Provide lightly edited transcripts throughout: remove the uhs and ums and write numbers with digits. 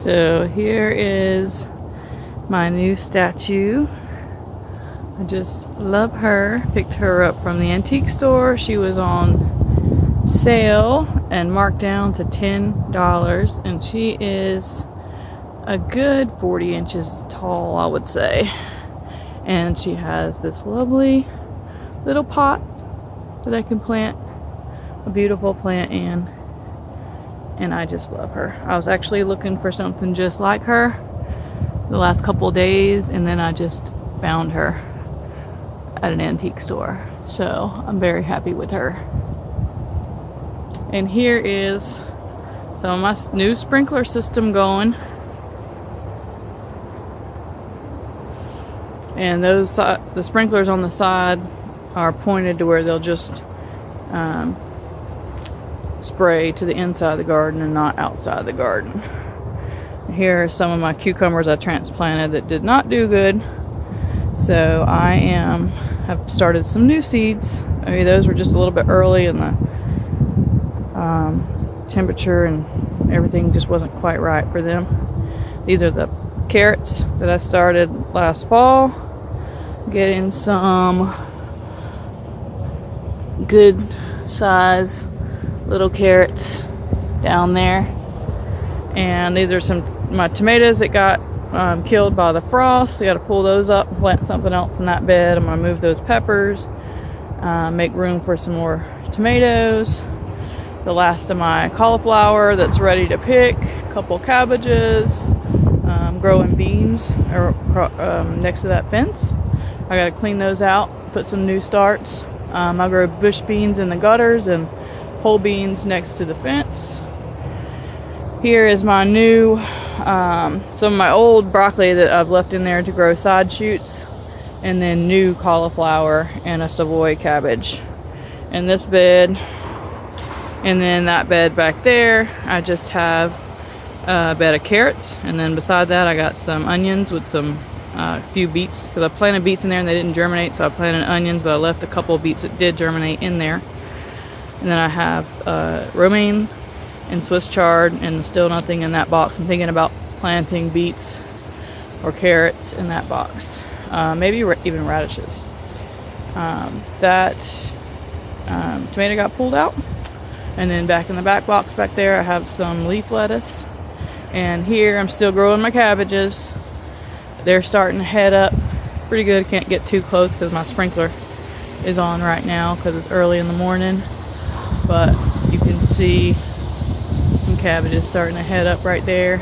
So here is my new statue. I just love her. Picked her up from the antique store. She was on sale and marked down to $10, and she is a good 40 inches tall, I would say. And she has this lovely little pot that I can plant a beautiful plant in, and I just love her. I was actually looking for something just like her the last couple of days, and then I just found her at an antique store, so I'm very happy with her. And here is some of my new sprinkler system going, and those the sprinklers on the side are pointed to where they'll just spray to the inside of the garden and not outside the garden. Here are some of my cucumbers I transplanted that did not do good, so I have started some new seeds. I mean, those were just a little bit early, and the temperature and everything just wasn't quite right for them. These are the carrots that I started last fall. Getting some good size little carrots down there. And these are my tomatoes that got killed by the frost. So I got to pull those up and plant something else in that bed. I'm going to move those peppers, make room for some more tomatoes. The last of my cauliflower that's ready to pick. A couple cabbages. Growing beans next to that fence. I got to clean those out, put some new starts. I grow bush beans in the gutters and whole beans next to the fence. Here is my new, some of my old broccoli that I've left in there to grow side shoots, and then new cauliflower and a Savoy cabbage in this bed. And then that bed back there, I just have a bed of carrots, and then beside that I got some onions with some few beets, because I planted beets in there and they didn't germinate, so I planted onions, but I left a couple of beets that did germinate in there. And then I have romaine and Swiss chard, and still nothing in that box. I'm thinking about planting beets or carrots in that box, maybe even radishes. That tomato got pulled out, and then back in the back box back there I have some leaf lettuce. And here I'm still growing my cabbages. They're starting to head up pretty good. Can't get too close because my sprinkler is on right now because it's early in the morning. But you can see some cabbages starting to head up right there.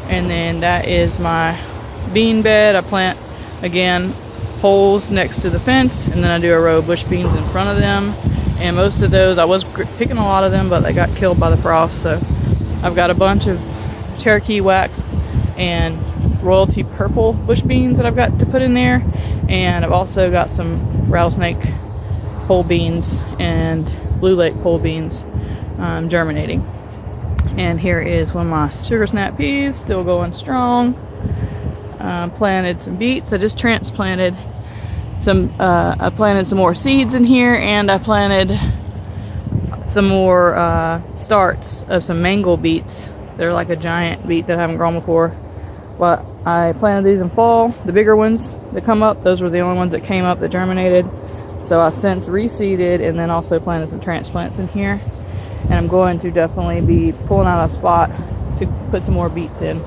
And then that is my bean bed. I plant, again, holes next to the fence, and then I do a row of bush beans in front of them. And most of those, I was picking a lot of them, but they got killed by the frost. So I've got a bunch of Cherokee wax and royalty purple bush beans that I've got to put in there, and I've also got some rattlesnake pole beans and blue lake pole beans germinating. And here is one of my sugar snap peas, still going strong. Planted some beets. I just transplanted some. I planted some more seeds in here, and I planted some more starts of some mango beets. They're like a giant beet that I haven't grown before. But I planted these in fall. The bigger ones that come up, those were the only ones that came up that germinated. So I since reseeded and then also planted some transplants in here. And I'm going to definitely be pulling out a spot to put some more beets in.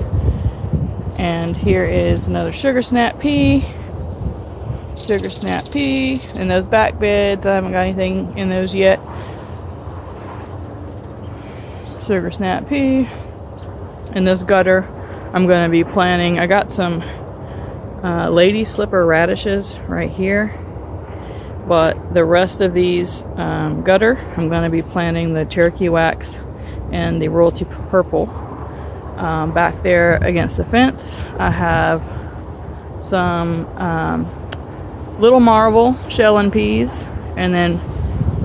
And here is another sugar snap pea. Sugar snap pea. And those back beds, I haven't got anything in those yet. Sugar snap pea. In this gutter, I'm going to be planting, I got some lady slipper radishes right here, but the rest of these gutter, I'm going to be planting the Cherokee wax and the royalty purple. Back there against the fence, I have some little marble shell and peas, and then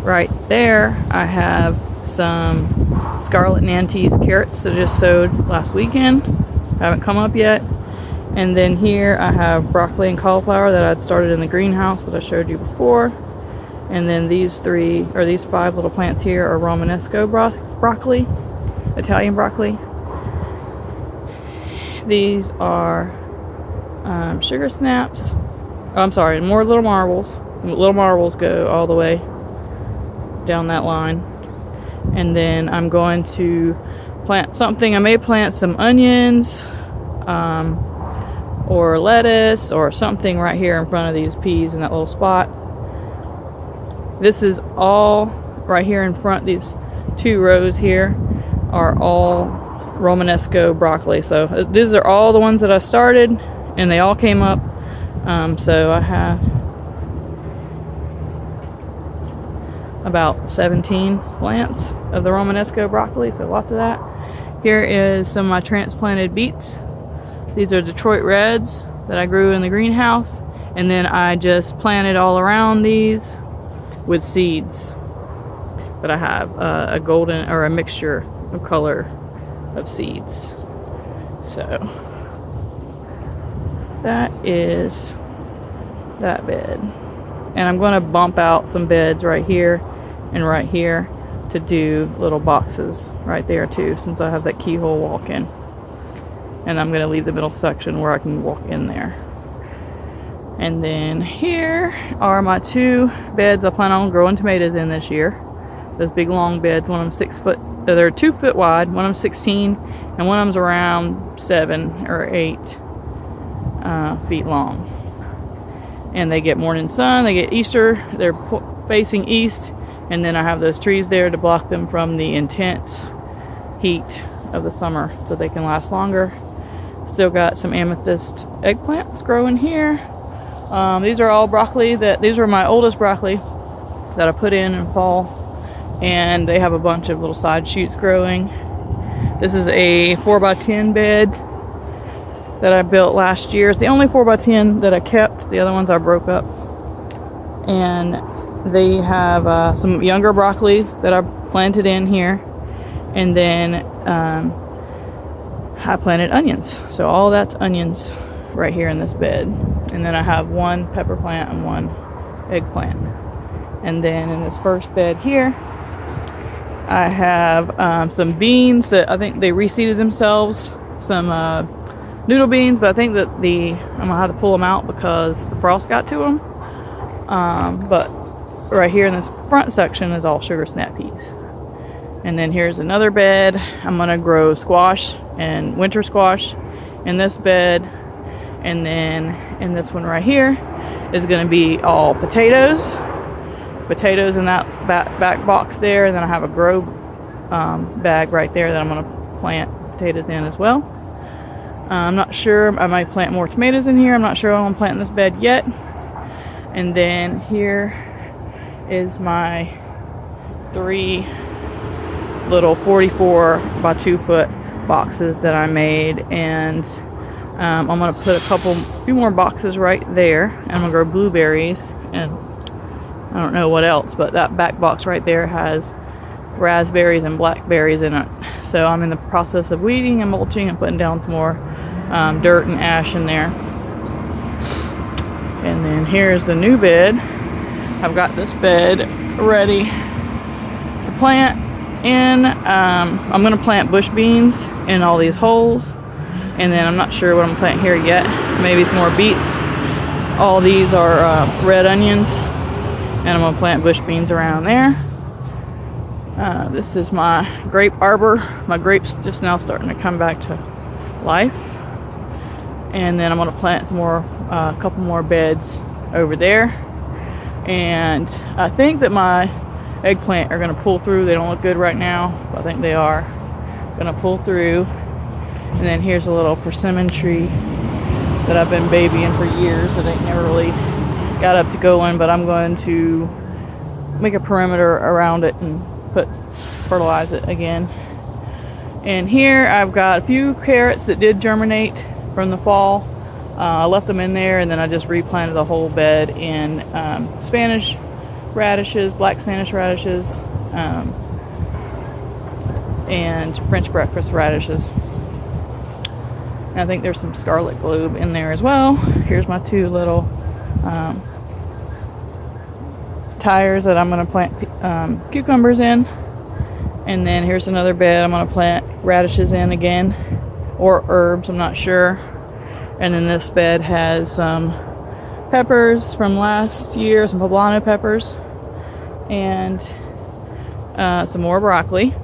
right there I have some Scarlet Nantes carrots that I just sowed last weekend. Haven't come up yet. And then here I have broccoli and cauliflower that I'd started in the greenhouse that I showed you before. And then these 5 little plants here are Romanesco broccoli, Italian broccoli. these are sugar snaps. Oh, I'm sorry, more little marbles. Little marbles go all the way down that line. And then I'm going to plant something. I may plant some onions or lettuce or something right here in front of these peas in that little spot. This is all right here in front. These 2 rows here are all Romanesco broccoli. So these are all the ones that I started, and they all came up. So I have about 17 plants of the Romanesco broccoli, so lots of that. Here is some of my transplanted beets. These are Detroit Reds that I grew in the greenhouse, and then I just planted all around these with seeds that I have, a golden or a mixture of color of seeds. So that is that bed, and I'm going to bump out some beds right here and right here to do little boxes right there too, since I have that keyhole walk-in. And I'm going to leave the middle section where I can walk in there. And then here are my 2 beds I plan on growing tomatoes in this year. Those big long beds. One of them 6 foot, they're 2 foot wide, one of them 16, and one of them's around 7 or 8 feet long. And they get morning sun, they get Easter, they're facing east, and then I have those trees there to block them from the intense heat of the summer so they can last longer. Still got some amethyst eggplants growing here. These are all broccoli these were my oldest broccoli that I put in fall, and they have a bunch of little side shoots growing. This is a 4x10 bed that I built last year. It's the only 4x10 that I kept. The other ones I broke up. And they have some younger broccoli that I planted in here, and then I planted onions. So all that's onions right here in this bed. And then I have 1 pepper plant and 1 eggplant. And then in this first bed here, I have some beans that I think they reseeded themselves. Some noodle beans, but I think that I'm gonna have to pull them out because the frost got to them. But right here in this front section is all sugar snap peas. And then here's another bed. I'm gonna grow squash and winter squash in this bed. And then in this one right here is gonna be all potatoes in that back box there. And then I have a grow bag right there that I'm gonna plant potatoes in as well. I'm not sure, I might plant more tomatoes in here. I'm not sure what I'm gonna plant in this bed yet. And then here is my 3 little 44 by 2 foot boxes that I made, and I'm gonna put a few more boxes right there, and I'm gonna grow blueberries, and I don't know what else, but that back box right there has raspberries and blackberries in it. So I'm in the process of weeding and mulching and putting down some more dirt and ash in there. And then here's the new bed. I've got this bed ready to plant in. I'm gonna plant bush beans in all these holes, and then I'm not sure what I'm planting here yet. Maybe some more beets. All these are red onions, and I'm gonna plant bush beans around there. This is my grape arbor. My grapes just now starting to come back to life. And then I'm gonna plant some more, a couple more beds over there. And I think that my eggplant are gonna pull through. They don't look good right now, but I think they are gonna pull through. And then here's a little persimmon tree that I've been babying for years that ain't never really got up to going, but I'm going to make a perimeter around it and fertilize it again. And here I've got a few carrots that did germinate from the fall. I left them in there, and then I just replanted the whole bed in Spanish radishes, black Spanish radishes, and French breakfast radishes. And I think there's some scarlet globe in there as well. Here's my 2 little tires that I'm going to plant cucumbers in. And then here's another bed I'm going to plant radishes in again. or herbs, I'm not sure. And then this bed has some peppers from last year, some poblano peppers, and some more broccoli,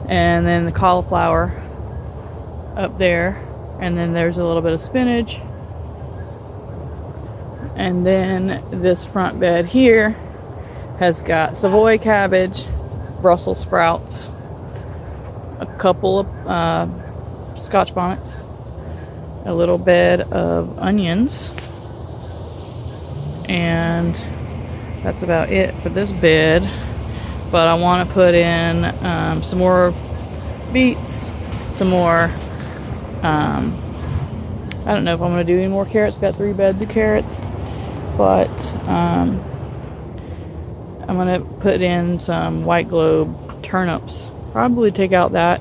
and then the cauliflower up there, and then there's a little bit of spinach. And then this front bed here has got Savoy cabbage, Brussels sprouts, a couple of Scotch bonnets, a little bed of onions, and that's about it for this bed. But I want to put in some more beets, some more, I don't know if I'm going to do any more carrots. Got 3 beds of carrots, but I'm going to put in some white globe turnips. Probably take out that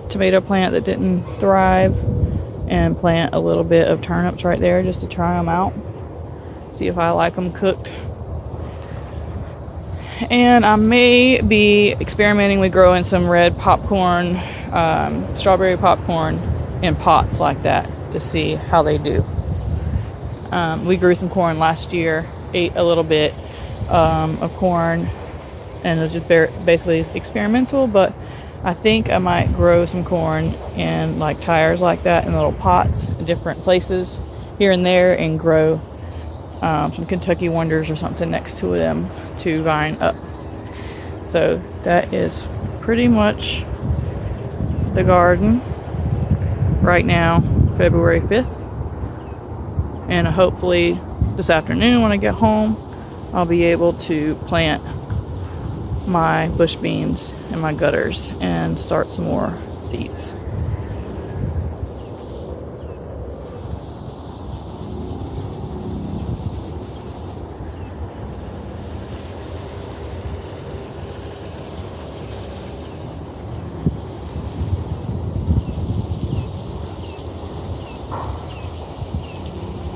tomato plant that didn't thrive and plant a little bit of turnips right there just to try them out, see if I like them cooked. And I may be experimenting with growing some red popcorn, strawberry popcorn in pots like that to see how they do. We grew some corn last year, ate a little bit of corn, and it was just basically experimental, but I think I might grow some corn in like tires like that in little pots in different places here and there, and grow some Kentucky Wonders or something next to them to vine up. So that is pretty much the garden right now, February 5th. And hopefully this afternoon when I get home, I'll be able to plant my bush beans and my gutters and start some more seeds.